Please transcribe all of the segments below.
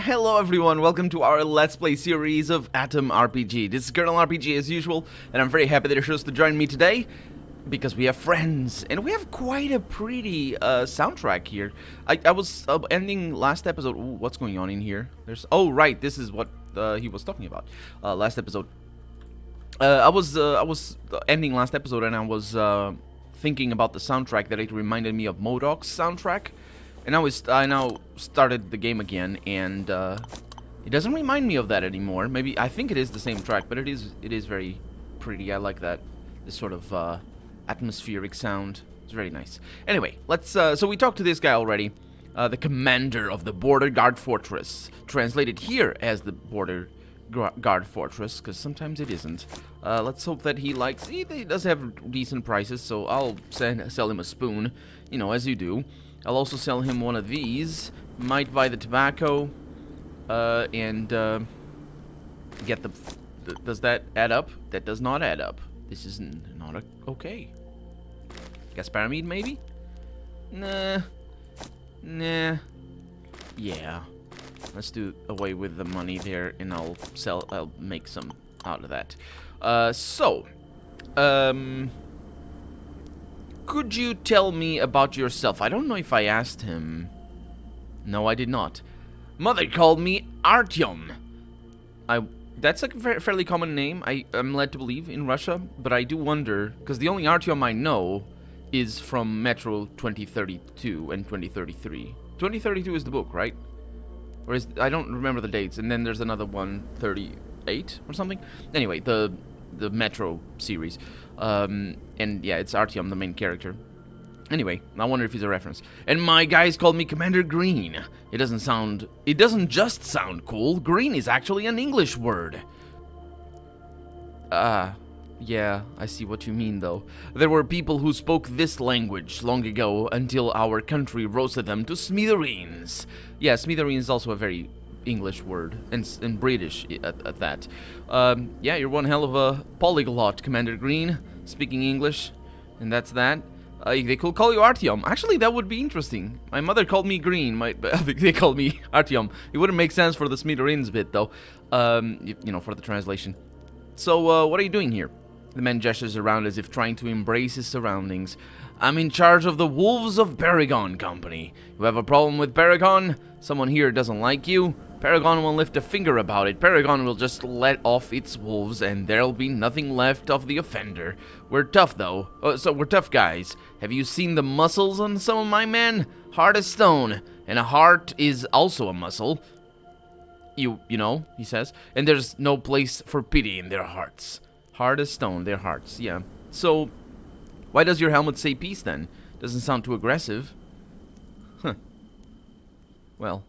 Hello everyone, welcome to our Let's Play series of A.T.O.M RPG. This is Colonel RPG as usual, and I'm very happy that you're chose to join me today, because we have friends, and we have quite a pretty soundtrack here. I was ending last episode. Ooh, what's going on in here? Oh right, this is what he was talking about last episode. I was ending last episode, and I was thinking about the soundtrack that it reminded me of MODOK's soundtrack. And I now started the game again, and it doesn't remind me of that anymore. Maybe I think it is the same track, but it is very pretty. I like that, this sort of atmospheric sound. It's very nice. Anyway, let's. So we talked to this guy already, the commander of the Border Guard Fortress, translated here as the Border Guard Fortress, because sometimes it isn't. Let's hope that he likes. He does have decent prices, so I'll sell him a spoon, you know, as you do. I'll also sell him one of these, might buy the tobacco, and get the... Does that add up? That does not add up. This is not okay. Gasparamide, maybe? Nah. Yeah. Let's do away with the money there, and I'll make some out of that. Could you tell me about yourself? I don't know if I asked him. No, I did not. Mother called me A.T.O.M. That's a fairly common name, I'm led to believe, in Russia. But I do wonder, because the only A.T.O.M I know is from Metro 2032 and 2033. 2032 is the book, right? Or is... I don't remember the dates. And then there's another one, 38 or something. Anyway, the Metro series. And yeah, it's A.T.O.M, the main character. Anyway, I wonder if he's a reference. And my guys called me Commander Green. It doesn't just sound cool. Green is actually an English word. Yeah, I see what you mean, though. There were people who spoke this language long ago until our country roasted them to smithereens. Yeah, smithereens is also a very English word, and British at that. Yeah, you're one hell of a polyglot, Commander Green, speaking English, and that's that. They could call you A.T.O.M. Actually, that would be interesting. My mother called me Green. They called me A.T.O.M. It wouldn't make sense for the smithereens bit, though. You know, for the translation. So, what are you doing here? The man gestures around as if trying to embrace his surroundings. I'm in charge of the Wolves of Paragon Company. You have a problem with Paragon? Someone here doesn't like you? Paragon won't lift a finger about it. Paragon will just let off its wolves, and there'll be nothing left of the offender. We're tough, though. So we're tough guys. Have you seen the muscles on some of my men? Hard as stone, and a heart is also a muscle. You know, he says. And there's no place for pity in their hearts. Hard as stone, their hearts, yeah. So, why does your helmet say peace, then? Doesn't sound too aggressive. Huh. Well,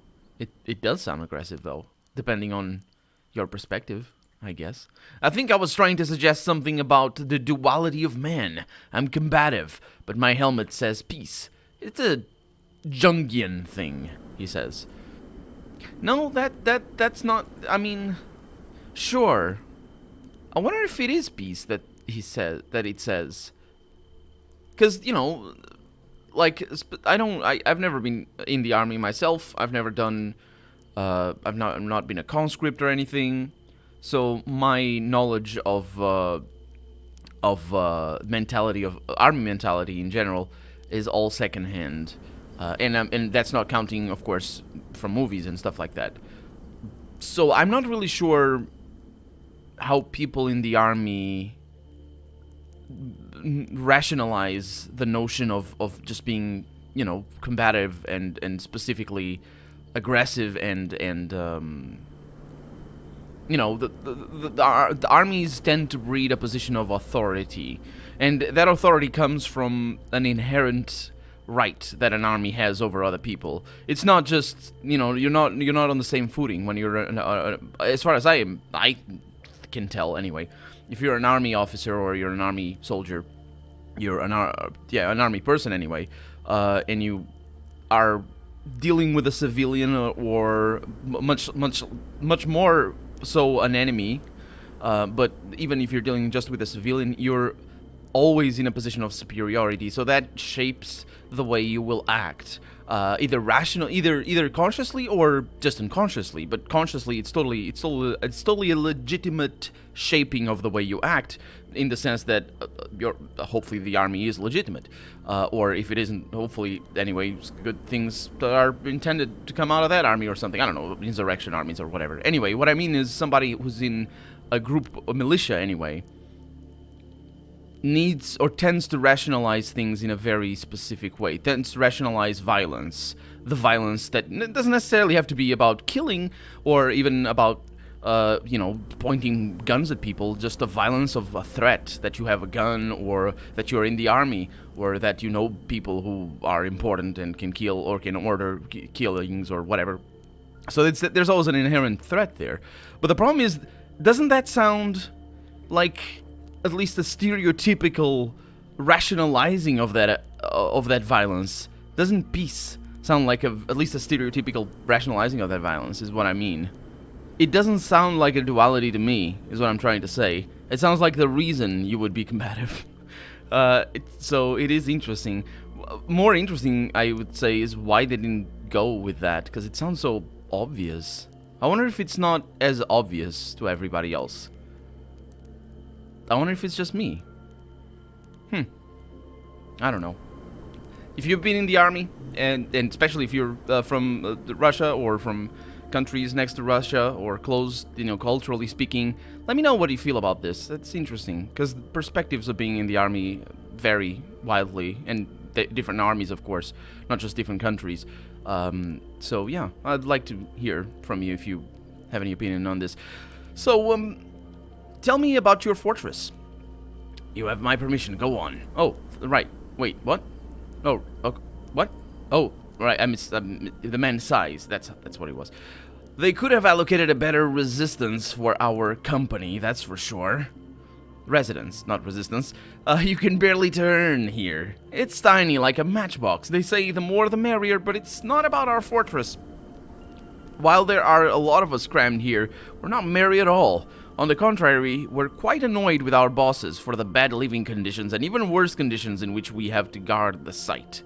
it does sound aggressive, though, depending on your perspective, I guess. I think I was trying to suggest something about the duality of man. I'm combative, but my helmet says peace. It's a Jungian thing, he says. No, that's not... I mean, sure. I wonder if it is peace that it says. Because, you know... Like, I've never been in the army myself. I've never done, I've not been a conscript or anything. So my knowledge of mentality, of army mentality in general, is all secondhand. And that's not counting, of course, from movies and stuff like that. So I'm not really sure how people in the army rationalize the notion of just being, you know, combative and specifically aggressive and you know, the armies tend to breed a position of authority, and that authority comes from an inherent right that an army has over other people. It's not just, you know, you're not on the same footing when you're as far as I can tell anyway. If you're an army officer or you're an army soldier, you're an army person anyway, and you are dealing with a civilian or much more so an enemy, but even if you're dealing just with a civilian, you're always in a position of superiority, so that shapes the way you will act. either consciously or just unconsciously. But consciously, it's totally a legitimate shaping of the way you act, in the sense that hopefully the army is legitimate, or if it isn't, hopefully anyway, good things that are intended to come out of that army or something. I don't know, insurrection armies or whatever. Anyway, what I mean is somebody who's in a group, a militia anyway, needs or tends to rationalize things in a very specific way. Tends to rationalize violence. The violence that doesn't necessarily have to be about killing or even about, pointing guns at people. Just the violence of a threat, that you have a gun, or that you're in the army, or that you know people who are important and can kill or can order killings or whatever. So there's always an inherent threat there. But the problem is, doesn't that sound like at least a stereotypical rationalizing of that violence? Doesn't peace sound like at least a stereotypical rationalizing of that violence, is what I mean. It doesn't sound like a duality to me, is what I'm trying to say. It sounds like the reason you would be combative. So it is interesting. More interesting, I would say, is why they didn't go with that, because it sounds so obvious. I wonder if it's not as obvious to everybody else. I wonder if it's just me. I don't know. If you've been in the army, and especially if you're from Russia or from countries next to Russia or close, culturally speaking, let me know what you feel about this. That's interesting, because perspectives of being in the army vary wildly, and different armies, of course, not just different countries. So yeah, I'd like to hear from you if you have any opinion on this. So, tell me about your fortress. You have my permission. Go on. Oh, right. Wait, what? Oh, okay. What? Oh, right. I missed the man's size. That's what it was. They could have allocated a better resistance for our company, that's for sure. Residence, not resistance. You can barely turn here. It's tiny, like a matchbox. They say the more the merrier, but it's not about our fortress. While there are a lot of us crammed here, we're not merry at all. On the contrary, we're quite annoyed with our bosses for the bad living conditions and even worse conditions in which we have to guard the site.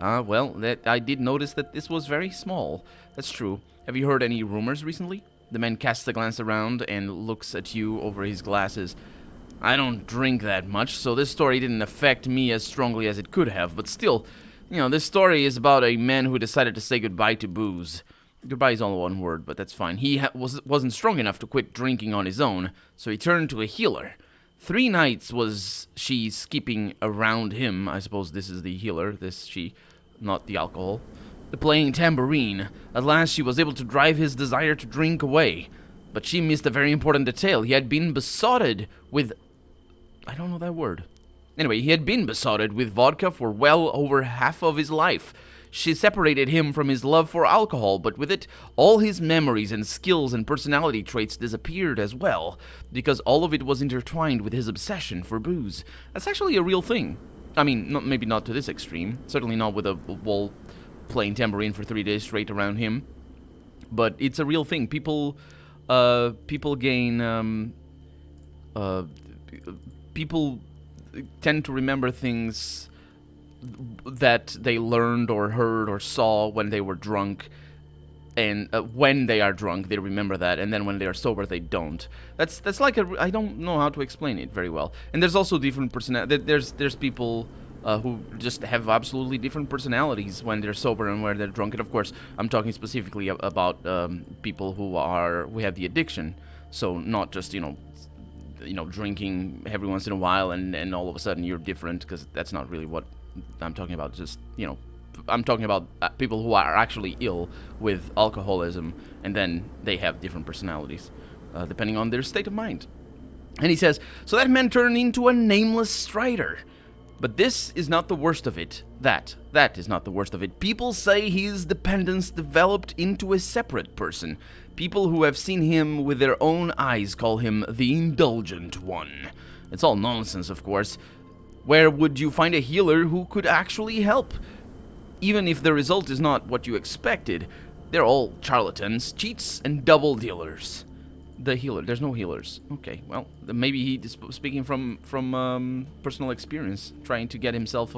Well, I did notice that this was very small. That's true. Have you heard any rumors recently? The man casts a glance around and looks at you over his glasses. I don't drink that much, so this story didn't affect me as strongly as it could have, but still, this story is about a man who decided to say goodbye to booze. Goodbye is all one word, but that's fine. He wasn't strong enough to quit drinking on his own, so he turned to a healer. 3 nights was she skipping around him. I suppose this is the healer, she, not the alcohol. Playing tambourine. At last she was able to drive his desire to drink away. But she missed a very important detail. He had been besotted with... I don't know that word. Anyway, he had been besotted with vodka for well over half of his life. She separated him from his love for alcohol, but with it, all his memories and skills and personality traits disappeared as well, because all of it was intertwined with his obsession for booze. That's actually a real thing. I mean, maybe not to this extreme. Certainly not with a wall playing tambourine for 3 days straight around him. But it's a real thing. People gain... people tend to remember things that they learned or heard or saw when they were drunk, and when they are drunk they remember that, and then when they are sober they don't. That's like I don't know how to explain it very well. And there's also different there's people who just have absolutely different personalities when they're sober and when they're drunk. And of course I'm talking specifically about people who have the addiction, so not just drinking every once in a while and all of a sudden you're different, because that's not really what I'm talking about. Just, I'm talking about people who are actually ill with alcoholism, and then they have different personalities, depending on their state of mind. And he says, so that man turned into a nameless strider. But this is not the worst of it. That is not the worst of it. People say his dependence developed into a separate person. People who have seen him with their own eyes call him the indulgent one. It's all nonsense, of course. Where would you find a healer who could actually help? Even if the result is not what you expected, they're all charlatans, cheats, and double dealers. The healer. There's no healers. Okay, well, maybe he's speaking from personal experience, trying to get himself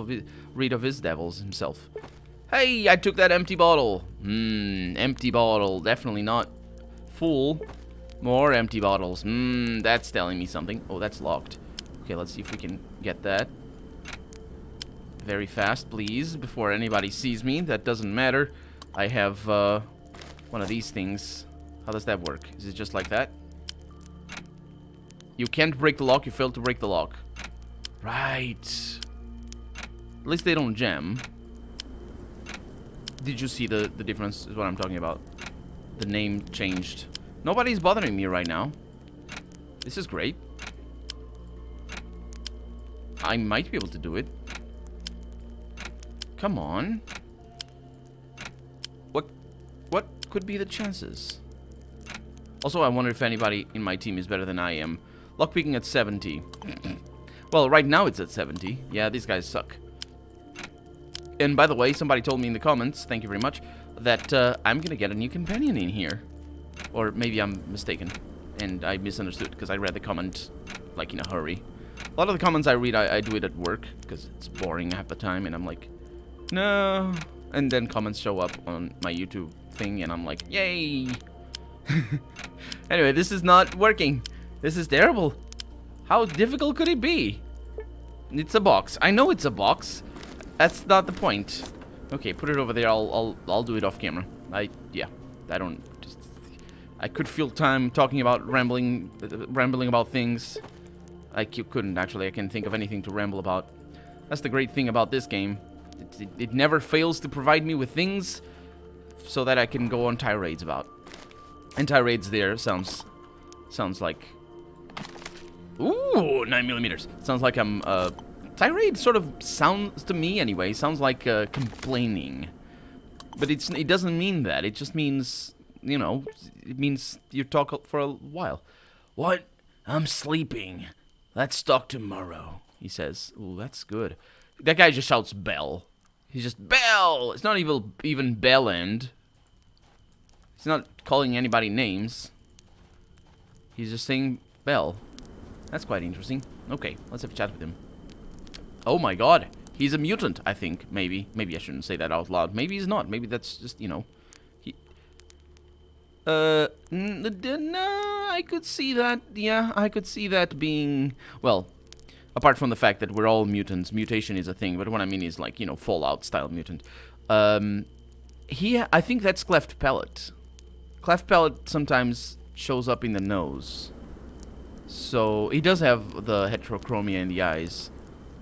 rid of his devils himself. Hey, I took that empty bottle. Empty bottle. Definitely not full. More empty bottles. That's telling me something. Oh, that's locked. Okay, let's see if we can get that. Very fast, please, before anybody sees me. That doesn't matter. I have one of these things. How does that work? Is it just like that? You can't break the lock. You failed to break the lock. Right. At least they don't jam. Did you see the difference? Is what I'm talking about. The name changed. Nobody's bothering me right now. This is great. I might be able to do it. Come on. What could be the chances? Also, I wonder if anybody in my team is better than I am. Lockpicking at 70. Well, right now it's at 70. Yeah, these guys suck. And by the way, somebody told me in the comments, thank you very much, that I'm gonna get a new companion in here. Or maybe I'm mistaken. And I misunderstood, because I read the comment, like, in a hurry. A lot of the comments I read, I do it at work, because it's boring half the time, and I'm like, no. And then comments show up on my YouTube thing, and I'm like, yay. Anyway, this is not working. This is terrible. How difficult could it be? It's a box. I know it's a box. That's not the point. Okay, put it over there. I'll do it off camera. I could fill time talking about rambling about things. I couldn't actually. I can't think of anything to ramble about. That's the great thing about this game. It never fails to provide me with things so that I can go on tirades about. And tirades there sounds like, ooh, 9mm. Sounds like I'm tirade sort of sounds to me anyway. Sounds like complaining, but it doesn't mean that. It just means, you know, it means you talk for a while. What? I'm sleeping. Let's talk tomorrow. He says. Ooh, that's good. That guy just shouts Bell. He's just Bell. It's not even Bell End. He's not calling anybody names. He's just saying Bell. That's quite interesting. Okay, let's have a chat with him. Oh my god. He's a mutant, I think. Maybe. Maybe I shouldn't say that out loud. Maybe he's not. Maybe that's just, you know. No, I could see that. Yeah, I could see that being, well, apart from the fact that we're all mutants, mutation is a thing, but what I mean is like, you know, Fallout-style mutant. I think that's cleft palate. Cleft palate sometimes shows up in the nose. So, he does have the heterochromia in the eyes.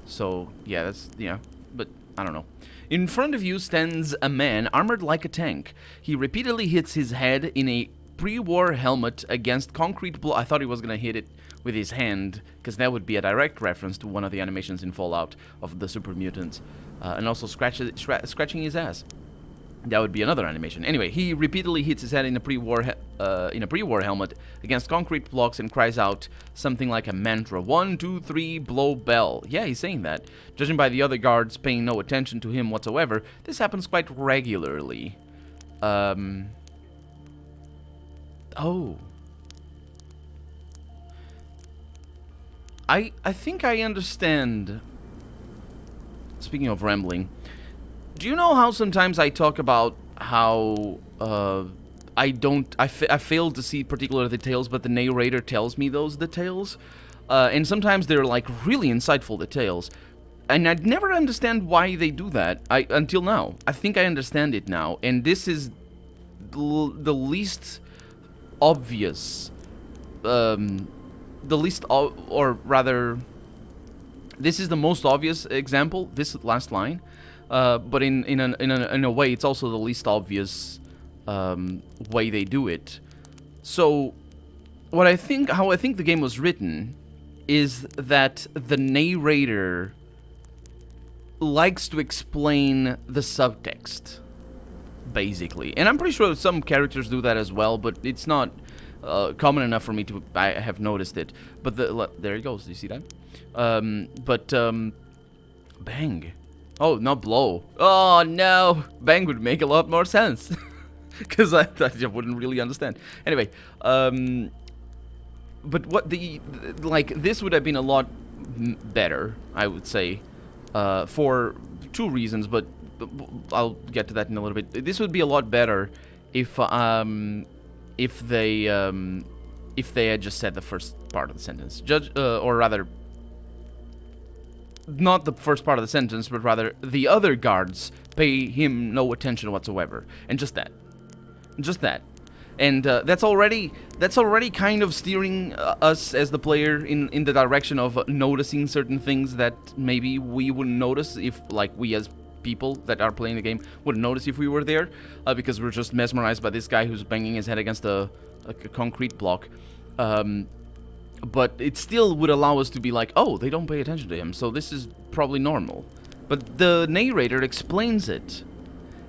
So, yeah, that's, yeah, but I don't know. In front of you stands a man armored like a tank. He repeatedly hits his head in a pre-war helmet against concrete block. I thought he was going to hit it with his hand, because that would be a direct reference to one of the animations in Fallout of the super mutants. And also scratching his ass. That would be another animation. Anyway, he repeatedly hits his head in a pre-war helmet against concrete blocks and cries out something like a mantra. 1, 2, 3, blow bell. Yeah, he's saying that. Judging by the other guards paying no attention to him whatsoever, this happens quite regularly. Oh. I think I understand. Speaking of rambling, do you know how sometimes I talk about how I fail to see particular details, but the narrator tells me those details? And sometimes they're like really insightful details. And I'd never understand why they do that until now. I think I understand it now. And this is the least obvious, or rather, this is the most obvious example, this last line. But in a way, it's also the least obvious way they do it. So, how I think the game was written is that the narrator likes to explain the subtext, basically. And I'm pretty sure some characters do that as well, but it's not common enough for me to I have noticed it. But there it goes. Do you see that? Bang. Oh, not blow. Oh, no. Bang would make a lot more sense. Because I wouldn't really understand. Anyway, but what this would have been a lot better, I would say, for two reasons, but I'll get to that in a little bit. This would be a lot better if they had just said the first part of the sentence. Or rather, not the first part of the sentence, but rather the other guards pay him no attention whatsoever, and just that, and that's already kind of steering us as the player in the direction of noticing certain things that maybe we wouldn't notice if, like, we as people that are playing the game wouldn't notice if we were there, because we're just mesmerized by this guy who's banging his head against a concrete block. But it still would allow us to be like, oh, they don't pay attention to him, so this is probably normal. But the narrator explains it.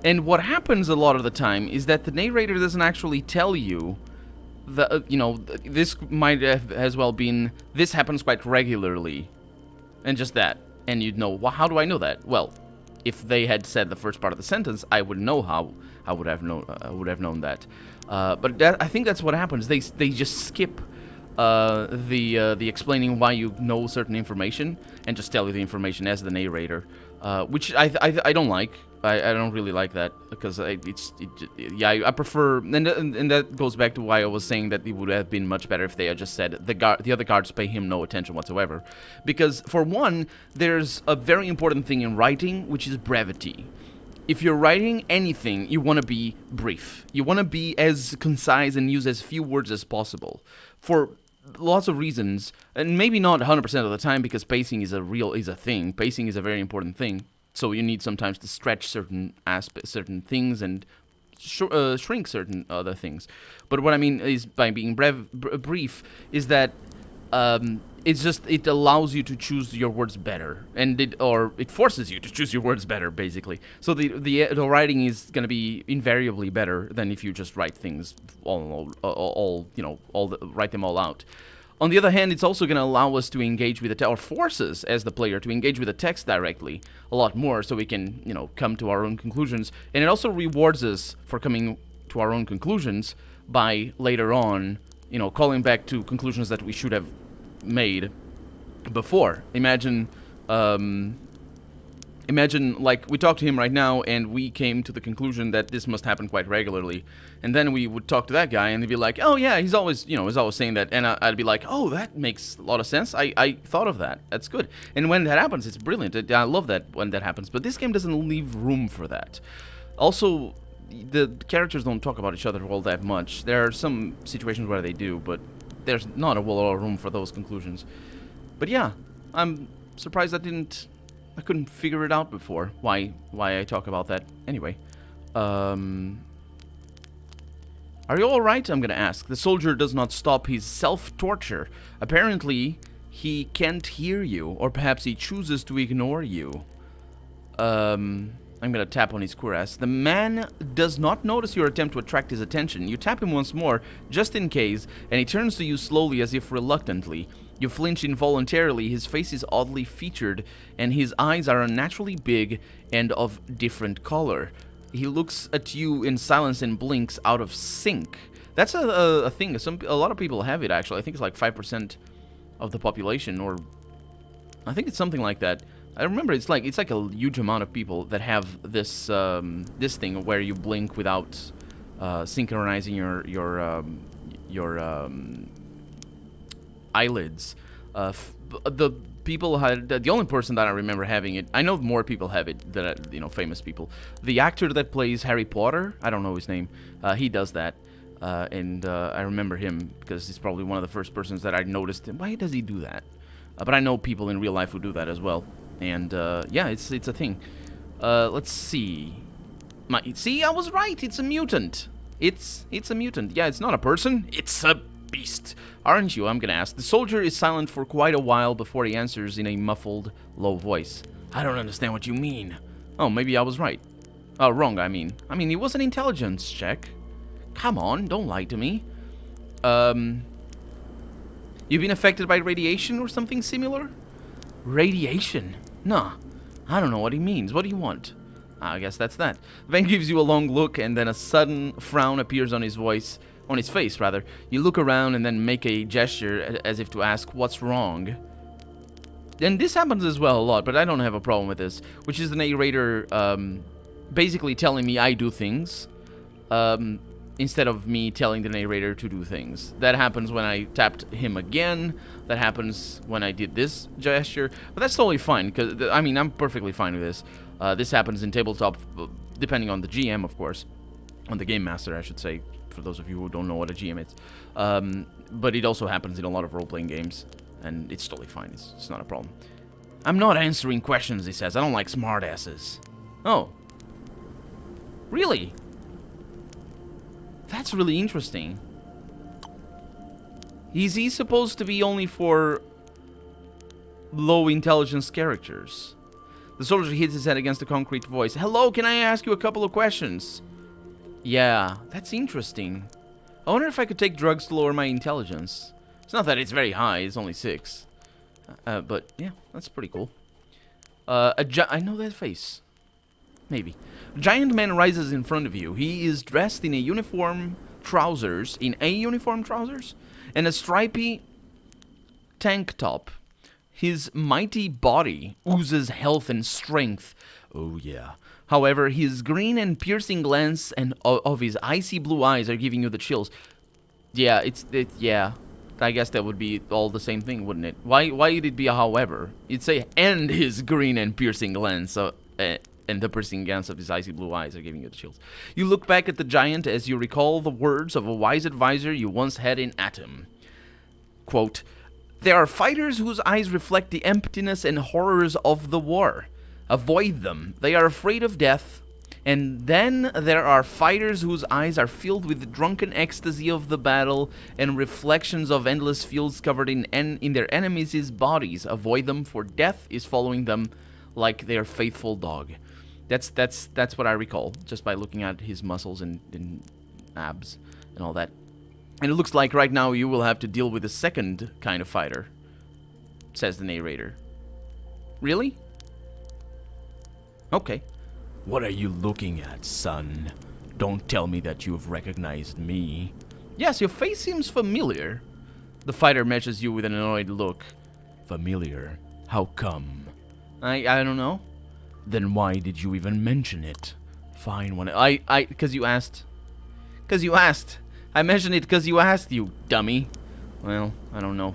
And what happens a lot of the time is that the narrator doesn't actually tell you that, this might have as well been, this happens quite regularly. And just that. And you'd know, well, how do I know that? Well, if they had said the first part of the sentence, I would know how I would have known that. But I think that's what happens. They just skip the explaining why you know certain information and just tell you the information as the narrator, which I don't like. I don't really like that, because I prefer, and that goes back to why I was saying that it would have been much better if they had just said the other guards pay him no attention whatsoever, because for one, there's a very important thing in writing, which is brevity. If you're writing anything, you want to be brief. You want to be as concise and use as few words as possible. For lots of reasons, and maybe not 100% of the time, because pacing is a thing. Pacing is a very important thing. So you need sometimes to stretch certain aspects, certain things, and shrink certain other things. But what I mean is, by being brief, is that it allows you to choose your words better, and it forces you to choose your words better, basically. So the writing is going to be invariably better than if you just write things write them all out. On the other hand, it's also going to allow us to engage with or force us as the player to engage with the text directly a lot more, so we can, come to our own conclusions. And it also rewards us for coming to our own conclusions by later on, calling back to conclusions that we should have made before. Imagine like we talked to him right now, and we came to the conclusion that this must happen quite regularly, and then we would talk to that guy, and he'd be like, oh yeah, he's always saying that, and I'd be like, oh, that makes a lot of sense. I thought of that. That's good. And when that happens, it's brilliant. I love that when that happens. But this game doesn't leave room for that. Also, the characters don't talk about each other all that much. There are some situations where they do, but there's not a lot of room for those conclusions. But yeah, I'm surprised I couldn't figure it out before, why I talk about that. Anyway, are you alright? I'm gonna ask. The soldier does not stop his self-torture. Apparently, he can't hear you, or perhaps he chooses to ignore you. I'm gonna tap on his cuirass. The man does not notice your attempt to attract his attention. You tap him once more, just in case, and he turns to you slowly, as if reluctantly. You flinch involuntarily. His face is oddly featured, and his eyes are unnaturally big and of different color. He looks at you in silence and blinks out of sync. That's a thing. A lot of people have it, actually. I think it's like 5% of the population, or I think it's something like that. I remember it's like a huge amount of people that have this this thing where you blink without synchronizing your eyelids. The people had the only person that I remember having it. I know more people have it than famous people. The actor that plays Harry Potter, I don't know his name. He does that, and I remember him because he's probably one of the first persons that I noticed. Why does he do that? But I know people in real life who do that as well. And yeah, it's a thing. Let's see. See, I was right. It's a mutant. It's a mutant. Yeah, it's not a person. It's a beast. Aren't you? I'm gonna ask. The soldier is silent for quite a while before he answers in a muffled, low voice. I don't understand what you mean. Oh, maybe I was right. Oh, wrong, I mean. It was an intelligence check. Come on, don't lie to me. You've been affected by radiation or something similar? Radiation? Nah, I don't know what he means. What do you want? I guess that's that. Van gives you a long look, and then a sudden frown appears on his face. You look around and then make a gesture as if to ask, what's wrong? And this happens as well a lot, but I don't have a problem with this, which is the narrator basically telling me I do things, instead of me telling the narrator to do things. That happens when I tapped him again. That happens when I did this gesture. But that's totally fine, because, I mean, I'm perfectly fine with this. This happens in tabletop, depending on the GM, of course. On the Game Master, I should say, for those of you who don't know what a GM is. But it also happens in a lot of role-playing games, and it's totally fine. It's not a problem. I'm not answering questions, he says. I don't like smartasses. Oh. Really? That's really interesting. Is he supposed to be only for low intelligence characters? The soldier hits his head against the concrete voice. Hello, can I ask you a couple of questions? Yeah, that's interesting. I wonder if I could take drugs to lower my intelligence. It's not that it's very high, it's only 6. But yeah, that's pretty cool. I know that face. Maybe. A giant man rises in front of you. He is dressed in a uniform trousers, and a stripy tank top. His mighty body oozes health and strength. Oh yeah. However, his green and piercing glance and of his icy blue eyes are giving you the chills. Yeah, yeah. I guess that would be all the same thing, wouldn't it? Why would it be a however? You'd say, and his green and piercing glance, and the piercing glance of his icy blue eyes are giving you the chills. You look back at the giant as you recall the words of a wise advisor you once had in A.T.O.M. Quote, there are fighters whose eyes reflect the emptiness and horrors of the war. Avoid them. They are afraid of death. And then there are fighters whose eyes are filled with the drunken ecstasy of the battle and reflections of endless fields covered in their enemies' bodies. Avoid them, for death is following them like their faithful dog. That's what I recall, just by looking at his muscles and abs and all that. And it looks like right now you will have to deal with a second kind of fighter, says the narrator. Really? Okay. What are you looking at, son? Don't tell me that you've recognized me. Yes, your face seems familiar. The fighter measures you with an annoyed look. Familiar? How come? I don't know. Then why did you even mention it? Fine, because you asked. Because you asked. I mentioned it because you asked, you dummy. Well, I don't know.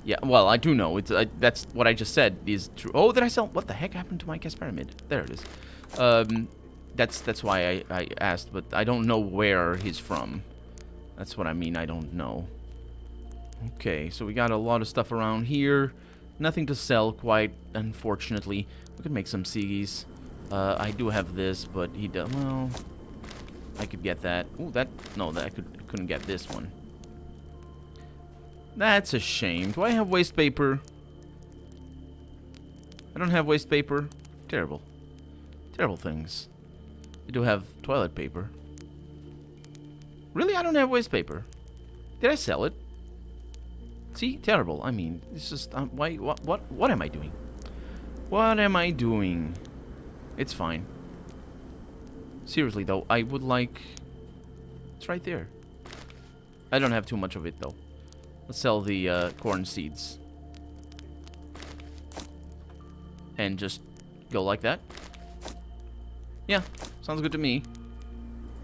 Yeah, well, I do know. That's what I just said is true. Oh, did I sell? What the heck happened to my gas pyramid? There it is. That's why I asked, but I don't know where he's from. That's what I mean, I don't know. Okay, so we got a lot of stuff around here. Nothing to sell, quite unfortunately. We could make some ciggies. I do have this, but he does. Well, I could get that. Ooh, I couldn't get this one. That's a shame. Do I have waste paper? I don't have waste paper. Terrible. Terrible things. I do have toilet paper. Really? I don't have waste paper. Did I sell it? See? Terrible. I mean, it's just... why? What am I doing? What am I doing? It's fine. Seriously, though, I would like... It's right there. I don't have too much of it, though. Let's sell the corn seeds. And just go like that. Yeah, sounds good to me.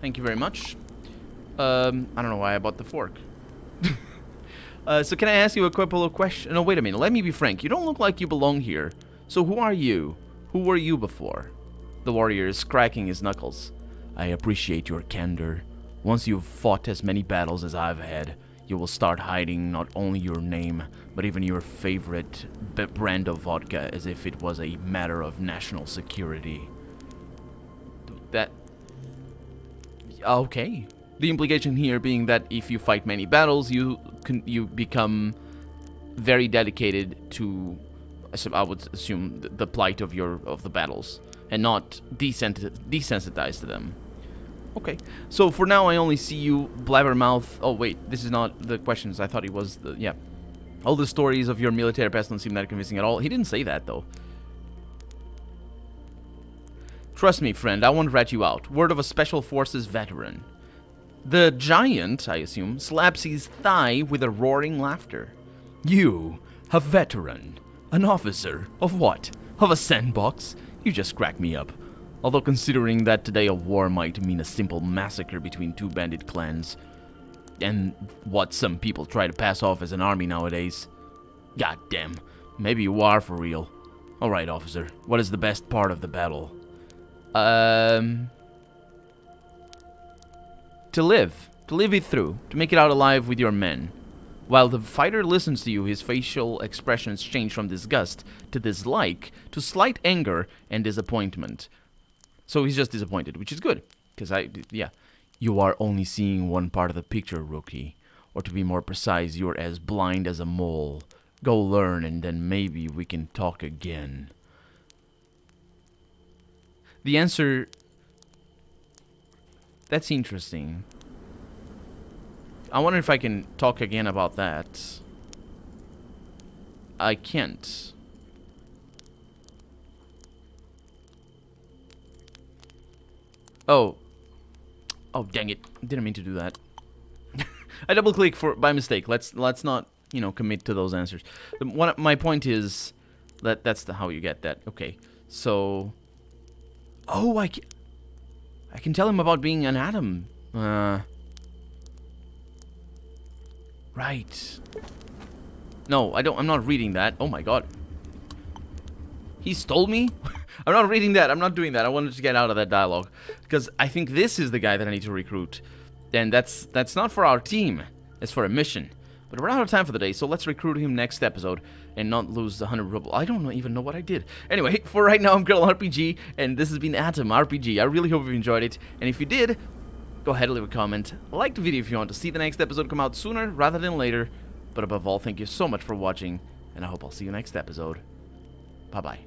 Thank you very much. I don't know why I bought the fork. So can I ask you a couple of questions? No, wait a minute. Let me be frank. You don't look like you belong here. So who are you? Who were you before? The warrior is cracking his knuckles. I appreciate your candor. Once you've fought as many battles as I've had, you will start hiding not only your name, but even your favorite brand of vodka as if it was a matter of national security. That... Okay. The implication here being that if you fight many battles, you become very dedicated to, I would assume, the plight of the battles, and not desensitized to them. Okay. So for now, I only see you blabbermouth. Oh wait, this is not the questions. I thought it was the yeah. All the stories of your military past don't seem that convincing at all. He didn't say that though. Trust me, friend, I won't rat you out. Word of a Special Forces veteran. The giant, I assume, slaps his thigh with a roaring laughter. You, a veteran? An officer? Of what? Of a sandbox? You just crack me up. Although considering that today a war might mean a simple massacre between two bandit clans, and what some people try to pass off as an army nowadays. God damn, maybe you are for real. Alright, officer, what is the best part of the battle? To live it through, to make it out alive with your men. While the fighter listens to you, his facial expressions change from disgust to dislike to slight anger and disappointment. So he's just disappointed, which is good, because yeah. You are only seeing one part of the picture, rookie. Or to be more precise, you're as blind as a mole. Go learn, and then maybe we can talk again. The answer... That's interesting. I wonder if I can talk again about that. I can't. Oh, dang it. Didn't mean to do that. I double-click by mistake. Let's not, commit to those answers. My point is that that's how you get that. Okay, so... Oh, I can tell him about being an atom. Right. No, I'm not reading that. Oh my god. He stole me? I'm not reading that. I'm not doing that. I wanted to get out of that dialogue. Because I think this is the guy that I need to recruit. And that's not for our team. It's for a mission. But we're out of time for the day, so let's recruit him next episode and not lose the 100 ruble. I don't even know what I did. Anyway, for right now, I'm Girl RPG, and this has been Atom RPG. I really hope you enjoyed it. And if you did, go ahead and leave a comment. Like the video if you want to see the next episode come out sooner rather than later. But above all, thank you so much for watching, and I hope I'll see you next episode. Bye-bye.